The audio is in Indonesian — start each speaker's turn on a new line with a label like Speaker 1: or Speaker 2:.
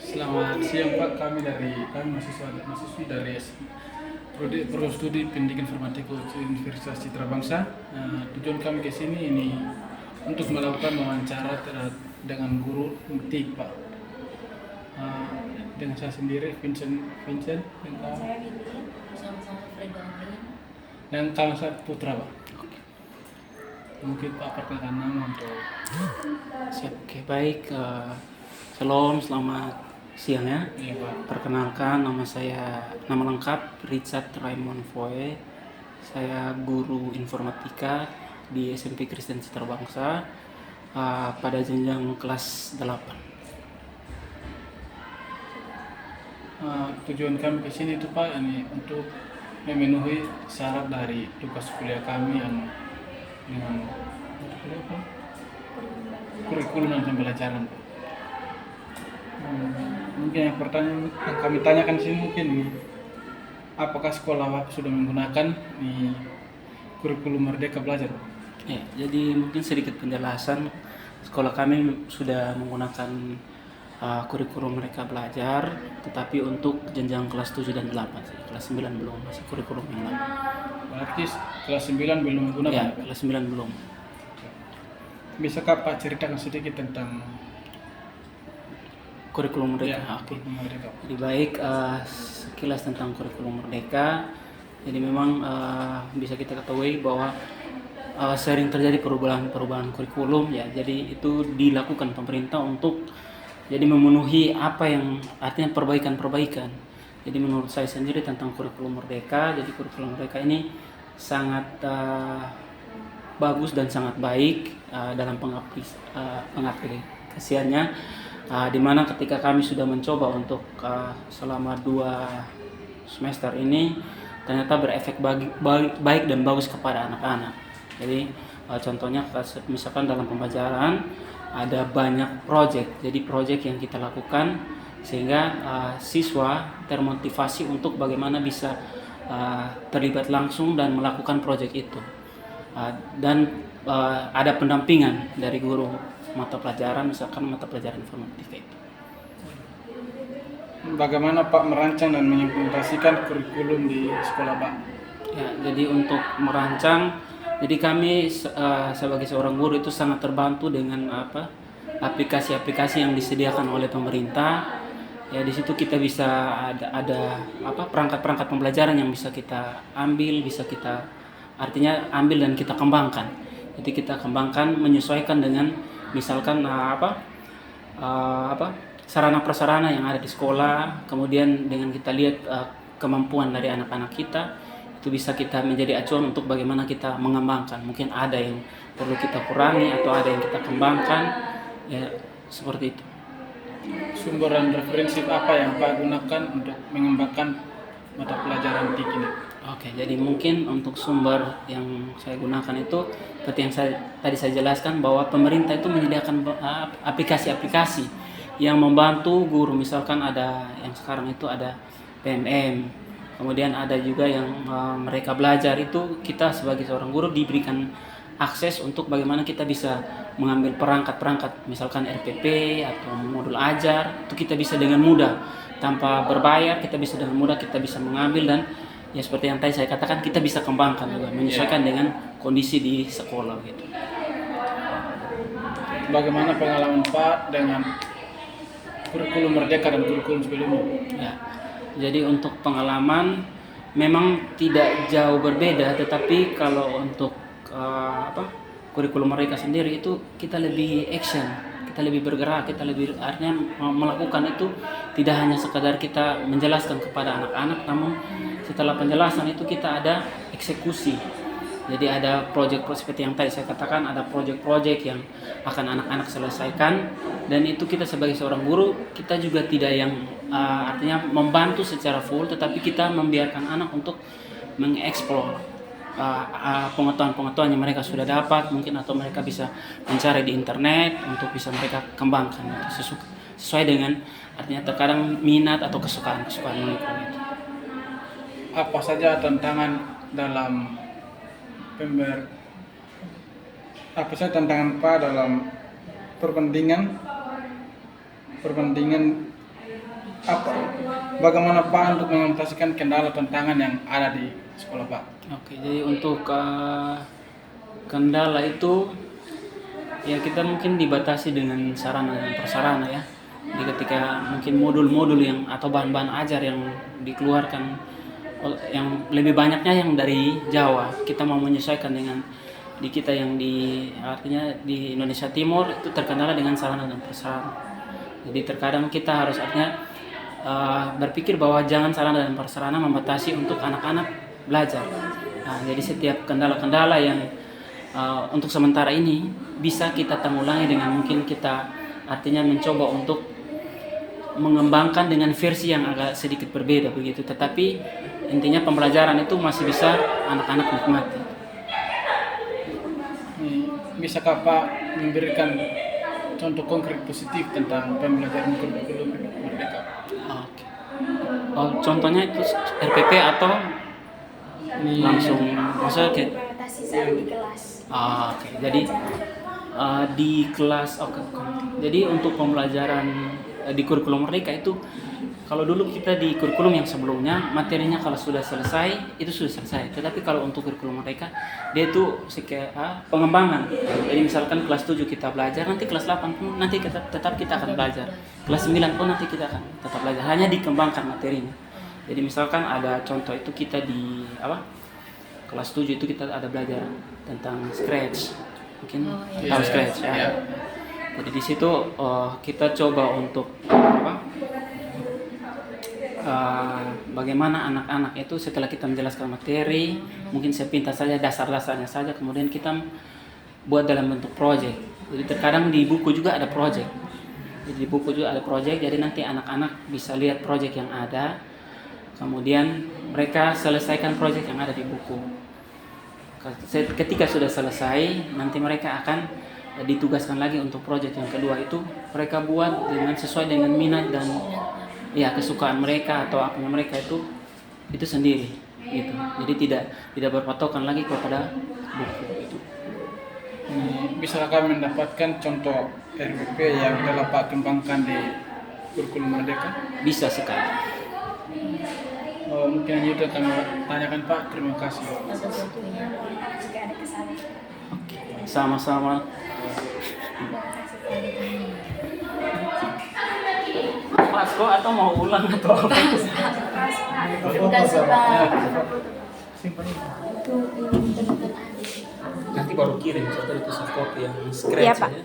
Speaker 1: Selamat siang Pak, kami mahasiswi dari Program Studi Pendidikan Informatika Universitas Citra Bangsa. Tujuan kami ke sini ini untuk melakukan wawancara dengan guru TIK Pak. Dengan saya sendiri Vincent
Speaker 2: Saya Windy, bersama-sama Freda Amin.
Speaker 1: dan kawan saya Putra Pak. Mungkin Pak perkenalkan nama untuk
Speaker 3: Siap, oke baik. Shalom, selamat siang ya.
Speaker 1: Iya Pak.
Speaker 3: Perkenalkan nama lengkap Richard Raymond Foe. Saya guru informatika di SMP Kristen Citra Bangsa pada jenjang kelas 8.
Speaker 1: Tujuan kami ke sini itu Pak ini untuk memenuhi syarat dari tugas kuliah kami yang dengan kurikulum dan pembelajaran Pak. Mungkin yang pertanyaan yang kami tanyakan di sini mungkin ini, apakah sekolah Bapak sudah menggunakan kurikulum Merdeka Belajar Pak?
Speaker 3: Ya, jadi mungkin sedikit penjelasan. Sekolah kami sudah menggunakan kurikulum Merdeka Belajar, tetapi untuk jenjang kelas 7 dan 8 sih. Kelas 9 belum, masih kurikulum yang lama.
Speaker 1: Berarti kelas 9 belum menggunakan
Speaker 3: Ya,
Speaker 1: Pak?
Speaker 3: kelas 9 belum.
Speaker 1: Bisakah Pak ceritakan sedikit tentang
Speaker 3: Kurikulum Merdeka. Oke.
Speaker 1: kurikulum Merdeka?
Speaker 3: Jadi baik, sekilas tentang kurikulum Merdeka. Jadi memang bisa kita ketahui bahwa sering terjadi perubahan kurikulum ya. Jadi itu dilakukan pemerintah untuk jadi memenuhi apa yang artinya perbaikan. Jadi menurut saya sendiri tentang kurikulum Merdeka, jadi kurikulum Merdeka ini sangat bagus dan sangat baik dalam pengaplikasiannya. Di mana ketika kami sudah mencoba untuk selama 2 semester ini ternyata berefek baik dan bagus kepada anak-anak. Jadi contohnya misalkan dalam pembelajaran ada banyak proyek. Jadi proyek yang kita lakukan sehingga siswa termotivasi untuk bagaimana bisa terlibat langsung dan melakukan proyek itu. Dan ada pendampingan dari guru mata pelajaran, misalkan mata pelajaran informatika itu.
Speaker 1: Bagaimana Pak merancang dan mengimplementasikan kurikulum di sekolah Pak?
Speaker 3: Ya, jadi untuk merancang, jadi kami sebagai seorang guru itu sangat terbantu dengan aplikasi-aplikasi yang disediakan oleh pemerintah. Ya, di situ kita bisa ada perangkat-perangkat pembelajaran yang bisa kita ambil, bisa kita artinya ambil dan kita kembangkan. Jadi kita kembangkan menyesuaikan dengan misalkan sarana prasarana yang ada di sekolah, kemudian dengan kita lihat kemampuan dari anak-anak kita, itu bisa kita menjadi acuan untuk bagaimana kita mengembangkan. Mungkin ada yang perlu kita kurangi atau ada yang kita kembangkan, ya seperti itu.
Speaker 1: Sumber dan referensi apa yang Pak gunakan untuk mengembangkan mata pelajaran TIK ini?
Speaker 3: Oke, jadi mungkin untuk sumber yang saya gunakan itu seperti yang tadi saya jelaskan bahwa pemerintah itu menyediakan aplikasi-aplikasi yang membantu guru. Misalkan ada yang sekarang itu ada PMM, kemudian ada juga yang mereka belajar itu kita sebagai seorang guru diberikan akses untuk bagaimana kita bisa mengambil perangkat-perangkat misalkan RPP atau modul ajar, itu kita bisa dengan mudah tanpa berbayar, kita bisa dengan mudah kita bisa mengambil dan ya seperti yang tadi saya katakan kita bisa kembangkan juga menyesuaikan dengan kondisi di sekolah gitu.
Speaker 1: Bagaimana pengalaman Pak dengan kurikulum Merdeka dan kurikulum sebelumnya?
Speaker 3: Ya, jadi untuk pengalaman memang tidak jauh berbeda, tetapi kalau untuk kurikulum mereka sendiri itu kita lebih action, kita lebih bergerak, kita lebih artinya melakukan itu tidak hanya sekadar kita menjelaskan kepada anak-anak, namun setelah penjelasan itu kita ada eksekusi. Jadi ada proyek seperti yang tadi saya katakan, ada proyek-proyek yang akan anak-anak selesaikan, dan itu kita sebagai seorang guru kita juga tidak yang artinya membantu secara full, tetapi kita membiarkan anak untuk mengeksplor pengetahuan-pengetahuan yang mereka sudah dapat mungkin, atau mereka bisa mencari di internet untuk bisa mereka kembangkan sesuai dengan artinya terkadang minat atau kesukaan mereka gitu.
Speaker 1: Apa saja tantangan dalam Pak dalam perbandingan apa bagaimana Pak untuk mengatasikan kendala tantangan yang ada di sekolah Pak?
Speaker 3: Oke, jadi untuk kendala itu ya kita mungkin dibatasi dengan sarana dan prasarana ya. Jadi ketika mungkin modul-modul yang atau bahan-bahan ajar yang dikeluarkan yang lebih banyaknya yang dari Jawa, kita mau menyesuaikan dengan di kita yang di artinya di Indonesia Timur itu terkendala dengan sarana dan prasarana. Jadi terkadang kita harus artinya berpikir bahwa jangan sarana dan prasarana membatasi untuk anak-anak belajar. Nah, jadi setiap kendala-kendala yang untuk sementara ini bisa kita tanggulangi dengan mungkin kita artinya mencoba untuk mengembangkan dengan versi yang agak sedikit berbeda begitu. Tetapi intinya pembelajaran itu masih bisa anak-anak nikmati.
Speaker 1: Bisakah Pak memberikan contoh konkret positif tentang pembelajaran kurikulum Merdeka?
Speaker 3: Oke. Oh, contohnya itu RPP atau langsung maksudnya kayak
Speaker 2: Implementasi saat di kelas.
Speaker 3: Oke. Jadi di kelas oke. Jadi untuk pembelajaran di kurikulum Merdeka itu kalau dulu kita di kurikulum yang sebelumnya materinya kalau sudah selesai itu sudah selesai. Tetapi kalau untuk kurikulum Merdeka dia itu pengembangan. Jadi misalkan kelas 7 kita belajar, nanti kelas 8 pun nanti tetap kita akan belajar. Kelas 9 pun nanti kita akan tetap belajar. Hanya dikembangkan materinya. Jadi misalkan ada contoh itu kita di kelas 7 itu kita ada belajar tentang Scratch. Mungkin tahu Scratch ya. Jadi di situ kita coba untuk bagaimana anak-anak itu setelah kita menjelaskan materi, mungkin sepintas saja dasar-dasarnya saja, kemudian kita buat dalam bentuk project. Jadi terkadang di buku juga ada project. Jadi di buku juga ada project, jadi nanti anak-anak bisa lihat project yang ada, kemudian mereka selesaikan project yang ada di buku. Ketika sudah selesai, nanti mereka akan ditugaskan lagi untuk project yang kedua itu mereka buat dengan sesuai dengan minat dan ya kesukaan mereka atau apanya mereka itu sendiri gitu. Jadi tidak berpatokan lagi kepada buku itu.
Speaker 1: Bisa kami mendapatkan contoh RPP yang telah Pak kembangkan di kurikulum Merdeka?
Speaker 3: Bisa sekali.
Speaker 1: Mungkin hanya itu kami tanyakan Pak. Terima kasih.
Speaker 2: Atas waktunya. Jika ada kesalahan.
Speaker 3: Oke, sama-sama.
Speaker 2: Terima kasih Pak.
Speaker 3: Pas kok atau mau ulang atau apa?
Speaker 2: Terima kasih Pak. Itu teman-teman adik.
Speaker 3: Nanti baru kirim setelah itu soft copy yang scratch
Speaker 2: Iya, Pak.
Speaker 3: ya.